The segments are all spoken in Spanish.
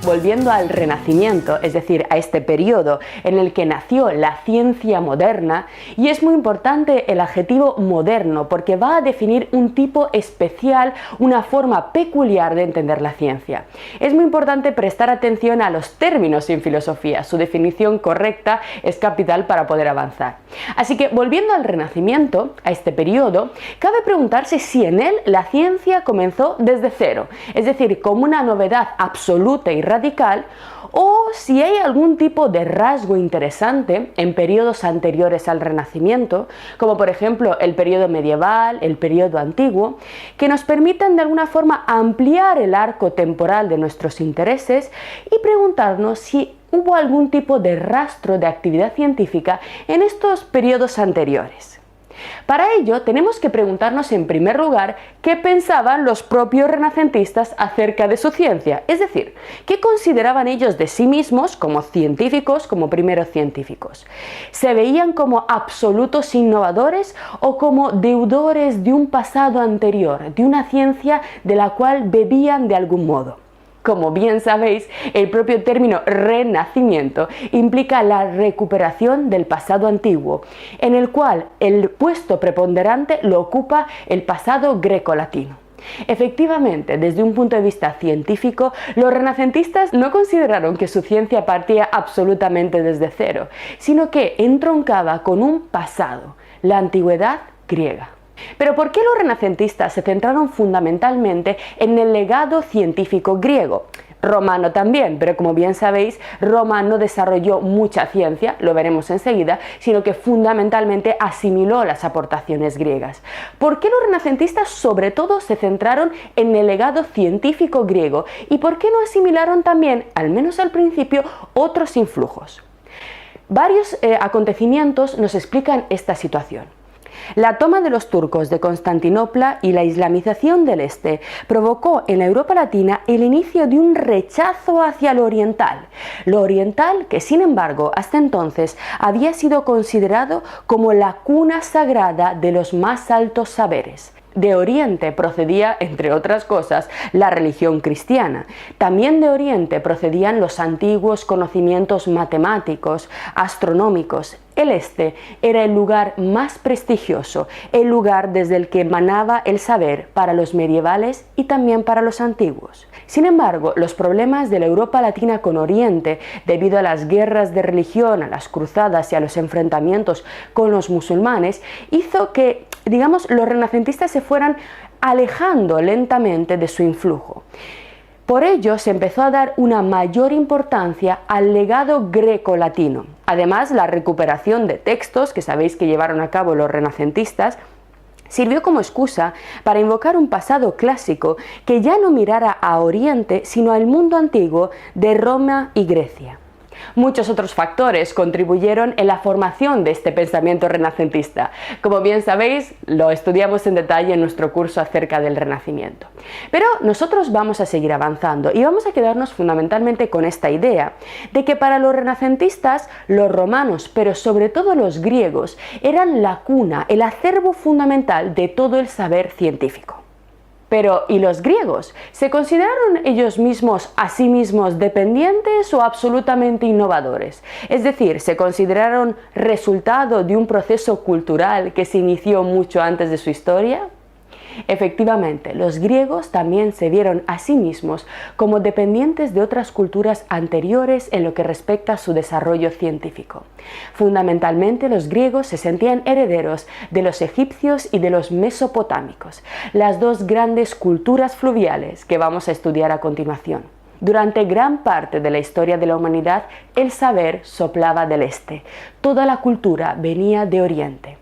volviendo al Renacimiento, es decir, a este periodo en el que nació la ciencia moderna, y es muy importante el adjetivo moderno porque va a definir un tipo especial, una forma peculiar de entender la ciencia. Es muy importante prestar atención a los términos en filosofía, su definición correcta es capital para poder avanzar. Así que volviendo al Renacimiento, a este periodo, cabe preguntarse si en él la ciencia comenzó desde cero, es decir, como una novedad absoluta y radical, o si hay algún tipo de rasgo interesante en periodos anteriores al Renacimiento, como por ejemplo el periodo medieval, el periodo antiguo, que nos permitan de alguna forma ampliar el arco temporal de nuestros intereses y preguntarnos si hubo algún tipo de rastro de actividad científica en estos periodos anteriores. Para ello tenemos que preguntarnos en primer lugar qué pensaban los propios renacentistas acerca de su ciencia, es decir, qué consideraban ellos de sí mismos como científicos, como primeros científicos. ¿Se veían como absolutos innovadores o como deudores de un pasado anterior, de una ciencia de la cual bebían de algún modo? Como bien sabéis, el propio término renacimiento implica la recuperación del pasado antiguo, en el cual el puesto preponderante lo ocupa el pasado grecolatino. Efectivamente, desde un punto de vista científico, los renacentistas no consideraron que su ciencia partía absolutamente desde cero, sino que entroncaba con un pasado, la antigüedad griega. Pero ¿por qué los renacentistas se centraron fundamentalmente en el legado científico griego? Romano también, pero como bien sabéis, Roma no desarrolló mucha ciencia, lo veremos enseguida, sino que fundamentalmente asimiló las aportaciones griegas. ¿Por qué los renacentistas sobre todo se centraron en el legado científico griego y por qué no asimilaron también, al menos al principio, otros influjos? Varios acontecimientos nos explican esta situación. La toma de los turcos de Constantinopla y la islamización del este provocó en la Europa latina el inicio de un rechazo hacia lo oriental que sin embargo hasta entonces había sido considerado como la cuna sagrada de los más altos saberes. De Oriente procedía, entre otras cosas, la religión cristiana. También de Oriente procedían los antiguos conocimientos matemáticos, astronómicos. El este era el lugar más prestigioso, el lugar desde el que emanaba el saber para los medievales y también para los antiguos. Sin embargo, los problemas de la Europa latina con Oriente, debido a las guerras de religión, a las cruzadas y a los enfrentamientos con los musulmanes, hizo que, digamos, los renacentistas se fueran alejando lentamente de su influjo. Por ello se empezó a dar una mayor importancia al legado greco-latino. Además, la recuperación de textos que sabéis que llevaron a cabo los renacentistas sirvió como excusa para invocar un pasado clásico que ya no mirara a Oriente sino al mundo antiguo de Roma y Grecia. Muchos otros factores contribuyeron en la formación de este pensamiento renacentista. Como bien sabéis, lo estudiamos en detalle en nuestro curso acerca del Renacimiento. Pero nosotros vamos a seguir avanzando y vamos a quedarnos fundamentalmente con esta idea de que para los renacentistas, los romanos, pero sobre todo los griegos, eran la cuna, el acervo fundamental de todo el saber científico. Pero, ¿y los griegos? ¿Se consideraron ellos mismos a sí mismos dependientes o absolutamente innovadores? Es decir, ¿se consideraron resultado de un proceso cultural que se inició mucho antes de su historia? Efectivamente, los griegos también se vieron a sí mismos como dependientes de otras culturas anteriores en lo que respecta a su desarrollo científico. Fundamentalmente, los griegos se sentían herederos de los egipcios y de los mesopotámicos, las dos grandes culturas fluviales que vamos a estudiar a continuación. Durante gran parte de la historia de la humanidad, el saber soplaba del este. Toda la cultura venía de Oriente.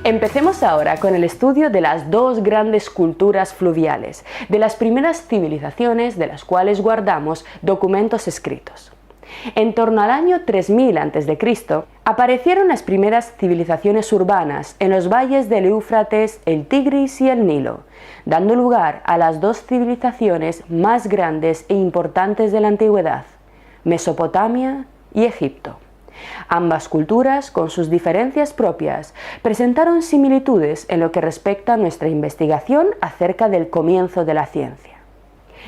Empecemos ahora con el estudio de las dos grandes culturas fluviales, de las primeras civilizaciones de las cuales guardamos documentos escritos. En torno al año 3000 a.C., aparecieron las primeras civilizaciones urbanas en los valles del Éufrates, el Tigris y el Nilo, dando lugar a las dos civilizaciones más grandes e importantes de la antigüedad, Mesopotamia y Egipto. Ambas culturas, con sus diferencias propias, presentaron similitudes en lo que respecta a nuestra investigación acerca del comienzo de la ciencia.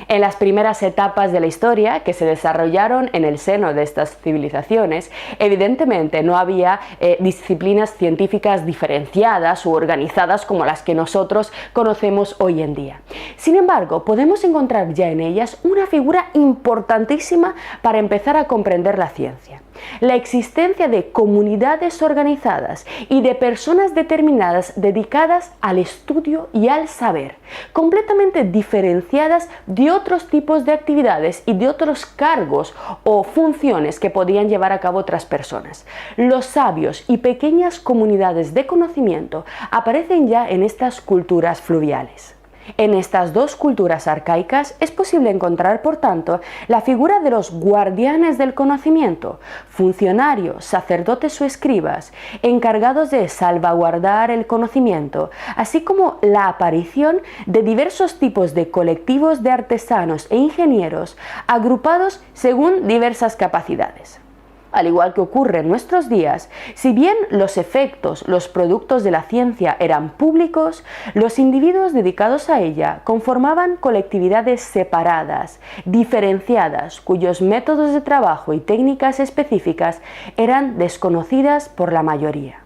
En las primeras etapas de la historia que se desarrollaron en el seno de estas civilizaciones, evidentemente no había disciplinas científicas diferenciadas u organizadas como las que nosotros conocemos hoy en día. Sin embargo, podemos encontrar ya en ellas una figura importantísima para empezar a comprender la ciencia: la existencia de comunidades organizadas y de personas determinadas dedicadas al estudio y al saber, completamente diferenciadas de otros tipos de actividades y de otros cargos o funciones que podían llevar a cabo otras personas. Los sabios y pequeñas comunidades de conocimiento aparecen ya en estas culturas fluviales. En estas dos culturas arcaicas es posible encontrar, por tanto, la figura de los guardianes del conocimiento, funcionarios, sacerdotes o escribas, encargados de salvaguardar el conocimiento, así como la aparición de diversos tipos de colectivos de artesanos e ingenieros agrupados según diversas capacidades. Al igual que ocurre en nuestros días, si bien los efectos, los productos de la ciencia eran públicos, los individuos dedicados a ella conformaban colectividades separadas, diferenciadas, cuyos métodos de trabajo y técnicas específicas eran desconocidas por la mayoría.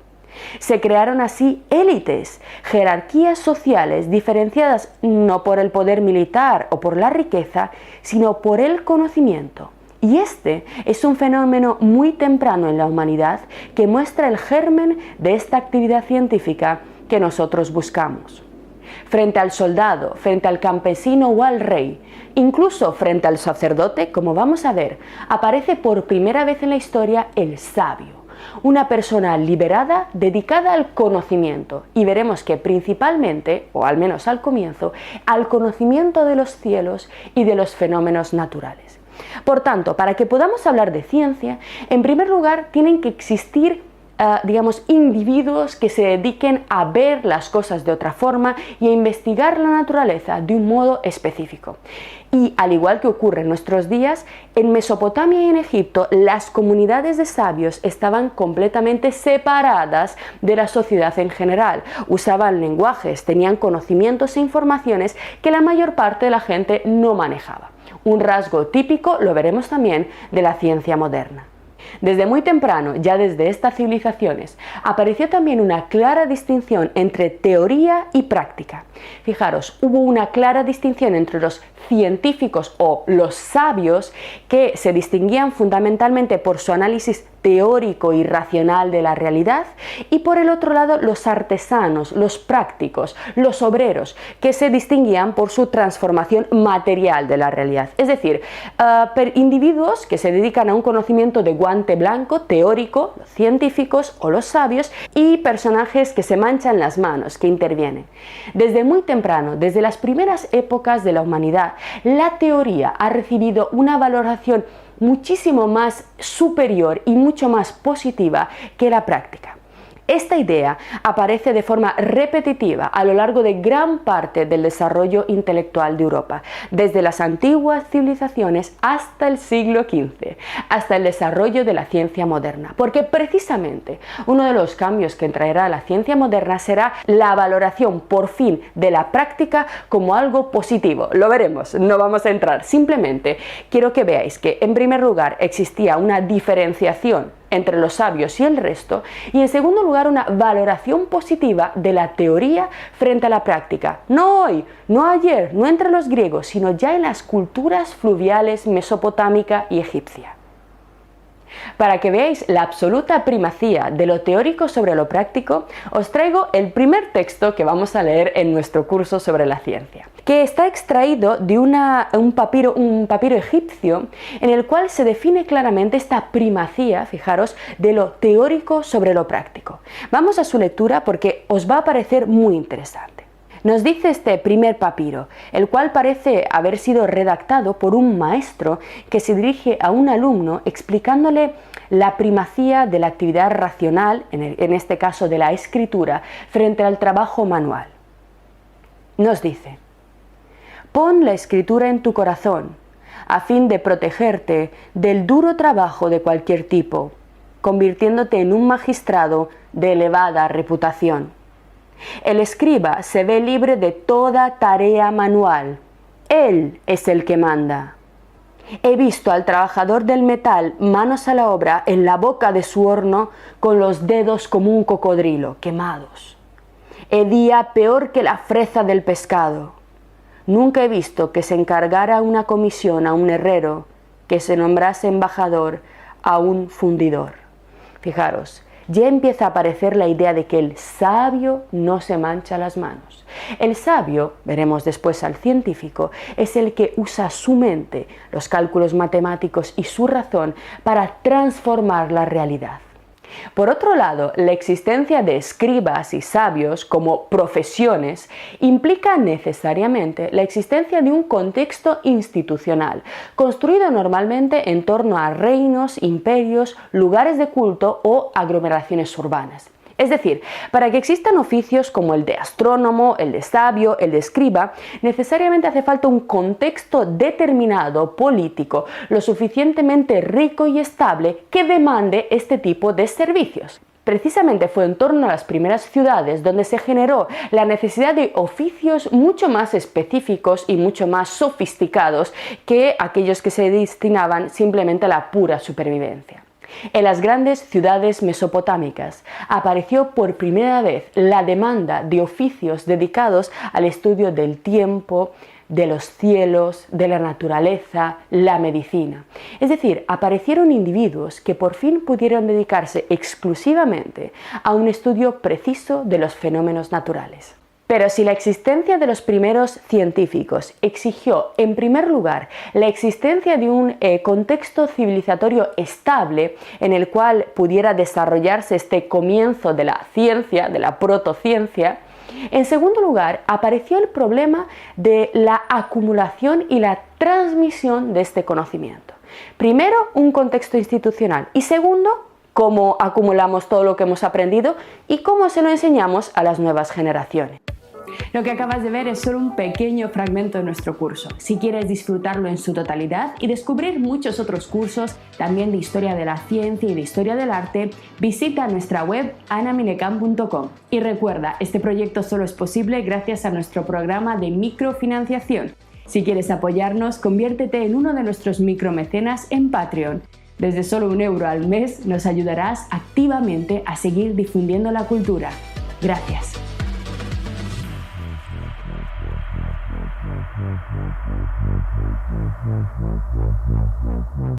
Se crearon así élites, jerarquías sociales diferenciadas no por el poder militar o por la riqueza, sino por el conocimiento. Y este es un fenómeno muy temprano en la humanidad que muestra el germen de esta actividad científica que nosotros buscamos. Frente al soldado, frente al campesino o al rey, incluso frente al sacerdote, como vamos a ver, aparece por primera vez en la historia el sabio, una persona liberada dedicada al conocimiento, y veremos que principalmente, o al menos al comienzo, al conocimiento de los cielos y de los fenómenos naturales. Por tanto, para que podamos hablar de ciencia, en primer lugar tienen que existir individuos que se dediquen a ver las cosas de otra forma y a investigar la naturaleza de un modo específico. Y al igual que ocurre en nuestros días, en Mesopotamia y en Egipto las comunidades de sabios estaban completamente separadas de la sociedad en general. Usaban lenguajes, tenían conocimientos e informaciones que la mayor parte de la gente no manejaba. Un rasgo típico, lo veremos también, de la ciencia moderna. Desde muy temprano, ya desde estas civilizaciones, apareció también una clara distinción entre teoría y práctica. Fijaros, hubo una clara distinción entre los científicos o los sabios, que se distinguían fundamentalmente por su análisis teórico y racional de la realidad, y por el otro lado los artesanos, los prácticos, los obreros, que se distinguían por su transformación material de la realidad. Es decir, individuos que se dedican a un conocimiento de guante blanco, teórico, los científicos o los sabios, y personajes que se manchan las manos, que intervienen. Desde muy temprano, desde las primeras épocas de la humanidad, la teoría ha recibido una valoración muchísimo más superior y mucho más positiva que la práctica. Esta idea aparece de forma repetitiva a lo largo de gran parte del desarrollo intelectual de Europa, desde las antiguas civilizaciones hasta el siglo XV, hasta el desarrollo de la ciencia moderna, porque precisamente uno de los cambios que traerá la ciencia moderna será la valoración por fin de la práctica como algo positivo. Lo veremos, no vamos a entrar, simplemente quiero que veáis que en primer lugar existía una diferenciación entre los sabios y el resto, y en segundo lugar una valoración positiva de la teoría frente a la práctica, no hoy, no ayer, no entre los griegos, sino ya en las culturas fluviales mesopotámica y egipcia. Para que veáis la absoluta primacía de lo teórico sobre lo práctico, os traigo el primer texto que vamos a leer en nuestro curso sobre la ciencia, que está extraído de un papiro egipcio en el cual se define claramente esta primacía, fijaros, de lo teórico sobre lo práctico. Vamos a su lectura porque os va a parecer muy interesante. Nos dice este primer papiro, el cual parece haber sido redactado por un maestro que se dirige a un alumno explicándole la primacía de la actividad racional, en este caso de la escritura, frente al trabajo manual. Nos dice: pon la escritura en tu corazón, a fin de protegerte del duro trabajo de cualquier tipo. convirtiéndote en un magistrado de elevada reputación. El escriba se ve libre de toda tarea manual. Él es el que manda. He visto al trabajador del metal manos a la obra en la boca de su horno con los dedos como un cocodrilo, quemados. Hedía peor que la freza del pescado. Nunca he visto que se encargara una comisión a un herrero, que se nombrase embajador a un fundidor. Fijaros, ya empieza a aparecer la idea de que el sabio no se mancha las manos. El sabio, veremos después al científico, es el que usa su mente, los cálculos matemáticos y su razón para transformar la realidad. Por otro lado, la existencia de escribas y sabios como profesiones implica necesariamente la existencia de un contexto institucional, construido normalmente en torno a reinos, imperios, lugares de culto o aglomeraciones urbanas. Es decir, para que existan oficios como el de astrónomo, el de sabio, el de escriba, necesariamente hace falta un contexto determinado, político, lo suficientemente rico y estable que demande este tipo de servicios. Precisamente fue en torno a las primeras ciudades donde se generó la necesidad de oficios mucho más específicos y mucho más sofisticados que aquellos que se destinaban simplemente a la pura supervivencia. En las grandes ciudades mesopotámicas apareció por primera vez la demanda de oficios dedicados al estudio del tiempo, de los cielos, de la naturaleza, la medicina. Es decir, aparecieron individuos que por fin pudieron dedicarse exclusivamente a un estudio preciso de los fenómenos naturales. Pero si la existencia de los primeros científicos exigió, en primer lugar, la existencia de un contexto civilizatorio estable en el cual pudiera desarrollarse este comienzo de la ciencia, de la protociencia, en segundo lugar, apareció el problema de la acumulación y la transmisión de este conocimiento. Primero, un contexto institucional y segundo, cómo acumulamos todo lo que hemos aprendido y cómo se lo enseñamos a las nuevas generaciones. Lo que acabas de ver es solo un pequeño fragmento de nuestro curso. Si quieres disfrutarlo en su totalidad y descubrir muchos otros cursos, también de historia de la ciencia y de historia del arte, visita nuestra web anaminecam.com. Y recuerda, este proyecto solo es posible gracias a nuestro programa de microfinanciación. Si quieres apoyarnos, conviértete en uno de nuestros micromecenas en Patreon. Desde solo €1 al mes nos ayudarás activamente a seguir difundiendo la cultura. Gracias.